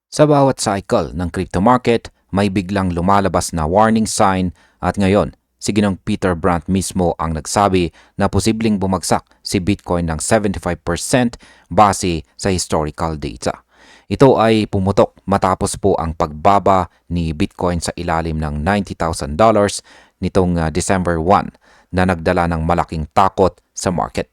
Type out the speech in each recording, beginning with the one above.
Sa bawat cycle ng crypto market, may biglang lumalabas na warning sign at ngayon, si Ginong Peter Brandt mismo ang nagsabi na posibleng bumagsak si Bitcoin ng 75% base sa historical data. Ito ay pumutok matapos po ang pagbaba ni Bitcoin sa ilalim ng $90,000 nitong December 1 na nagdala ng malaking takot sa market.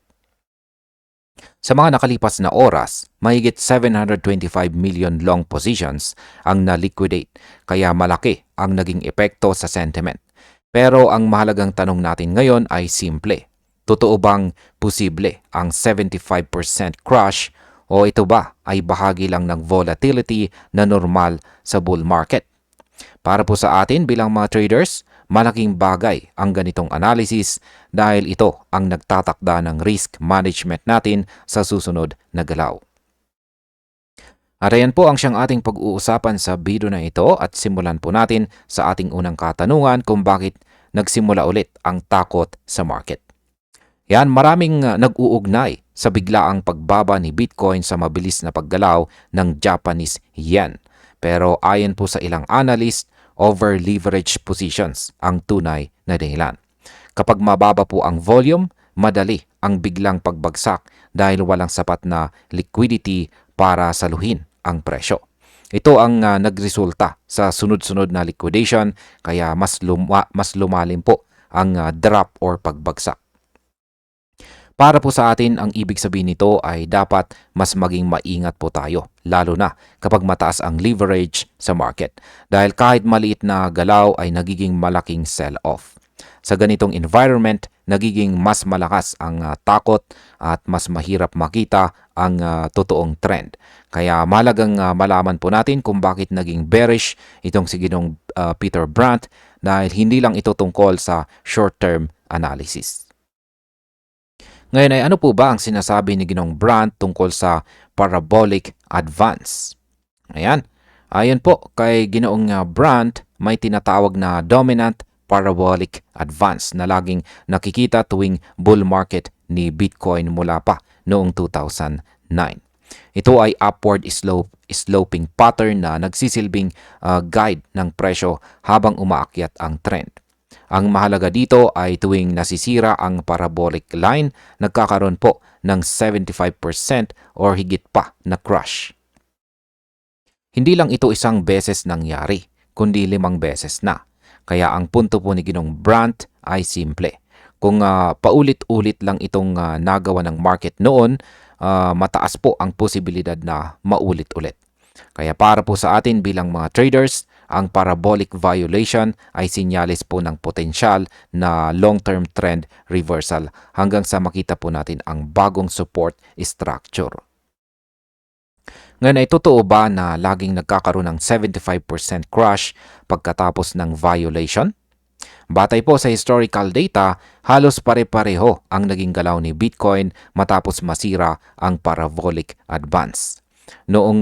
Sa mga nakalipas na oras, mahigit 725 million long positions ang na-liquidate, kaya malaki ang naging epekto sa sentiment. Pero ang mahalagang tanong natin ngayon ay simple. Totoo bang posible ang 75% crash o ito ba ay bahagi lang ng volatility na normal sa bull market? Para po sa atin bilang mga traders, malaking bagay ang ganitong analysis dahil ito ang nagtatakda ng risk management natin sa susunod na galaw. At ayan po ang siyang ating pag-uusapan sa video na ito at simulan po natin sa ating unang katanungan kung bakit nagsimula ulit ang takot sa market. Yan, maraming nag-uugnay sa biglaang pagbaba ni Bitcoin sa mabilis na paggalaw ng Japanese yen. Pero ayon po sa ilang analyst, over-leverage positions ang tunay na dahilan. Kapag mababa po ang volume, madali ang biglang pagbagsak dahil walang sapat na liquidity para saluhin ang presyo. Ito ang nagresulta sa sunod-sunod na liquidation kaya mas lumalim po ang drop or pagbagsak. Para po sa atin, ang ibig sabihin nito ay dapat mas maging maingat po tayo, lalo na kapag mataas ang leverage sa market. Dahil kahit maliit na galaw ay nagiging malaking sell-off. Sa ganitong environment, nagiging mas malakas ang takot at mas mahirap makita ang totoong trend. Kaya mahalagang malaman po natin kung bakit naging bearish itong si Ginong Peter Brandt dahil hindi lang ito tungkol sa short-term analysis. Ngayon ay ano po ba ang sinasabi ni Ginong Brandt tungkol sa parabolic advance? Ayan. Ayon po kay Ginoong Brandt, may tinatawag na dominant parabolic advance na laging nakikita tuwing bull market ni Bitcoin mula pa noong 2009. Ito ay upward sloping pattern na nagsisilbing guide ng presyo habang umaakyat ang trend. Ang mahalaga dito ay tuwing nasisira ang parabolic line, nagkakaroon po ng 75% or higit pa na crash. Hindi lang ito isang beses nangyari, kundi 5 beses na. Kaya ang punto po ni Ginong Brandt ay simple. Kung paulit-ulit lang itong nagawa ng market noon, mataas po ang posibilidad na maulit-ulit. Kaya para po sa atin bilang mga traders, ang parabolic violation ay sinyalis po ng potensyal na long-term trend reversal hanggang sa makita po natin ang bagong support structure. Ngayon ay totoo ba na laging nagkakaroon ng 75% crash pagkatapos ng violation? Batay po sa historical data, halos pare-pareho ang naging galaw ni Bitcoin matapos masira ang parabolic advance. Noong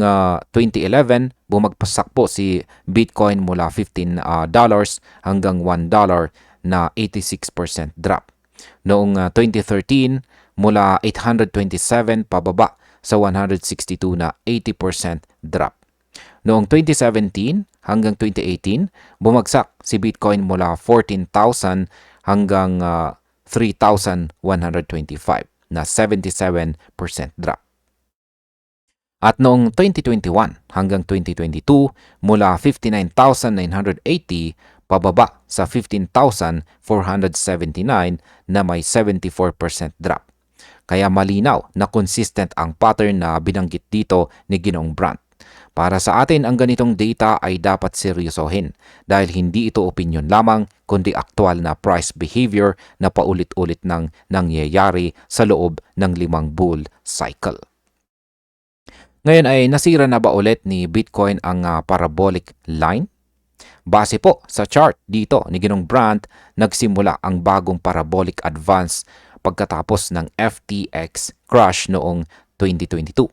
2011, bumagpasak po si Bitcoin mula $15 hanggang $1 na 86% drop. Noong 2013, mula 827 pababa sa 162 na 80% drop. Noong 2017 hanggang 2018, bumagsak si Bitcoin mula 14,000 hanggang 3,125 na 77% drop. At noong 2021 hanggang 2022, mula 59,980 pababa sa 15,479 na may 74% drop. Kaya malinaw na consistent ang pattern na binanggit dito ni Ginong Brandt. Para sa atin, ang ganitong data ay dapat seryosohin dahil hindi ito opinion lamang kundi aktual na price behavior na paulit-ulit nang nangyayari sa loob ng 5 bull cycle. Ngayon ay nasira na ba ulit ni Bitcoin ang parabolic line? Base po sa chart dito ni Ginong Brandt, nagsimula ang bagong parabolic advance pagkatapos ng FTX crash noong 2022.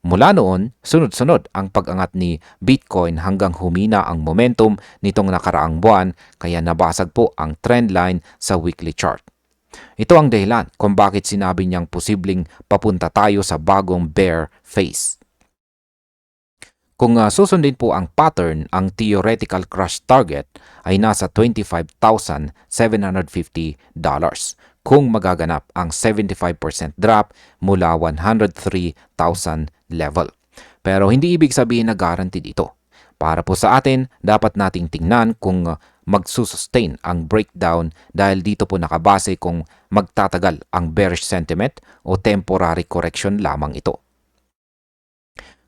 Mula noon, sunod-sunod ang pag-angat ni Bitcoin hanggang humina ang momentum nitong nakaraang buwan kaya nabasag po ang trendline sa weekly chart. Ito ang dahilan kung bakit sinabi niyang posibleng papunta tayo sa bagong bear phase. Kung susundin po ang pattern, ang theoretical crush target ay nasa $25,750 kung magaganap ang 75% drop mula 103,000 level. Pero hindi ibig sabihin na guaranteed ito. Para po sa atin, dapat nating tingnan kung magsusustain ang breakdown dahil dito po nakabase kung magtatagal ang bearish sentiment o temporary correction lamang ito.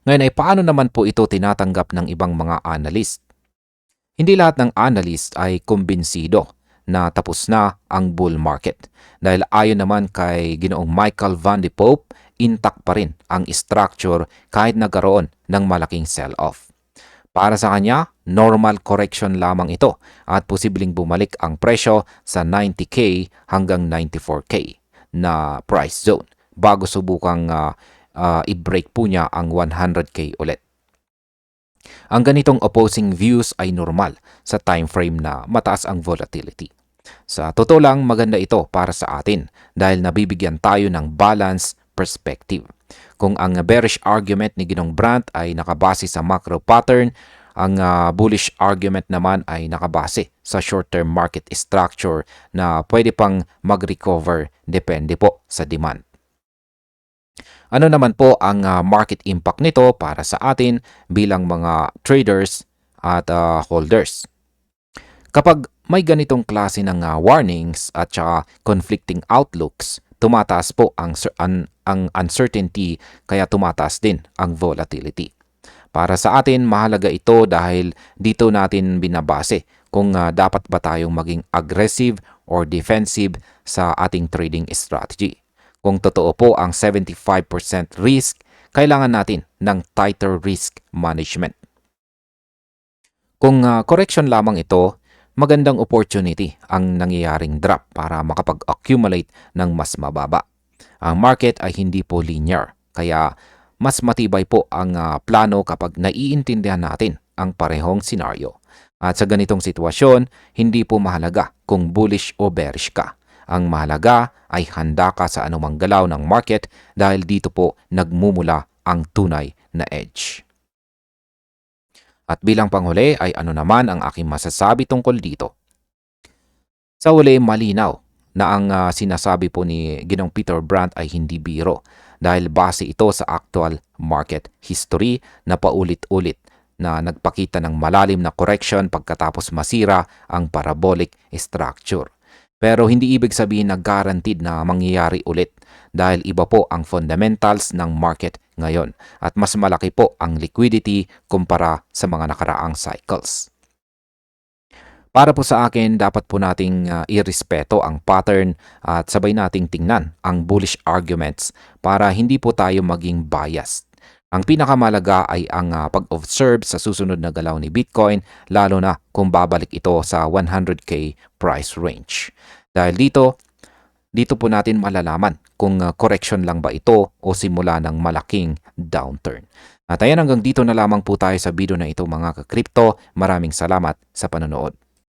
Ngayon ay paano naman po ito tinatanggap ng ibang mga analyst? Hindi lahat ng analyst ay kumbinsido na tapos na ang bull market. Dahil ayon naman kay Ginoong Michael Van de Pope, intact pa rin ang structure kahit nagkaroon ng malaking sell-off. Para sa kanya, normal correction lamang ito at posibleng bumalik ang presyo sa 90K hanggang 94K na price zone bago subukang i-break po niya ang 100K ulit. Ang ganitong opposing views ay normal sa time frame na mataas ang volatility. Sa totoo lang, maganda ito para sa atin dahil nabibigyan tayo ng balance perspective. Kung ang bearish argument ni Ginong Brandt ay nakabase sa macro pattern, ang bullish argument naman ay nakabase sa short-term market structure na pwede pang mag-recover depende po sa demand. Ano naman po ang market impact nito para sa atin bilang mga traders at holders? Kapag may ganitong klase ng warnings at saka conflicting outlooks, tumataas po ang uncertainty kaya tumataas din ang volatility. Para sa atin, mahalaga ito dahil dito natin binabase kung dapat ba tayong maging aggressive or defensive sa ating trading strategy. Kung totoo po ang 75% risk, kailangan natin ng tighter risk management. Kung correction lamang ito, magandang opportunity ang nangyayaring drop para makapag-accumulate ng mas mababa. Ang market ay hindi po linear, kaya mas matibay po ang plano kapag naiintindihan natin ang parehong senaryo. At sa ganitong sitwasyon, hindi po mahalaga kung bullish o bearish ka. Ang mahalaga ay handa ka sa anumang galaw ng market dahil dito po nagmumula ang tunay na edge. At bilang panghuli ay ano naman ang aking masasabi tungkol dito? Sa huli, malinaw na ang sinasabi po ni Ginong Peter Brandt ay hindi biro dahil base ito sa actual market history na paulit-ulit na nagpakita ng malalim na correction pagkatapos masira ang parabolic structure. Pero hindi ibig sabihin na guaranteed na mangyayari ulit dahil iba po ang fundamentals ng market ngayon at mas malaki po ang liquidity kumpara sa mga nakaraang cycles. Para po sa akin, dapat po nating irespeto ang pattern at sabay nating tingnan ang bullish arguments para hindi po tayo maging biased. Ang pinakamalaga ay ang pag-observe sa susunod na galaw ni Bitcoin, lalo na kung babalik ito sa 100K price range. Dahil dito po natin malalaman kung correction lang ba ito o simula ng malaking downturn. At ayan, hanggang dito na lamang po tayo sa video na ito mga ka-crypto. Maraming salamat sa panonood.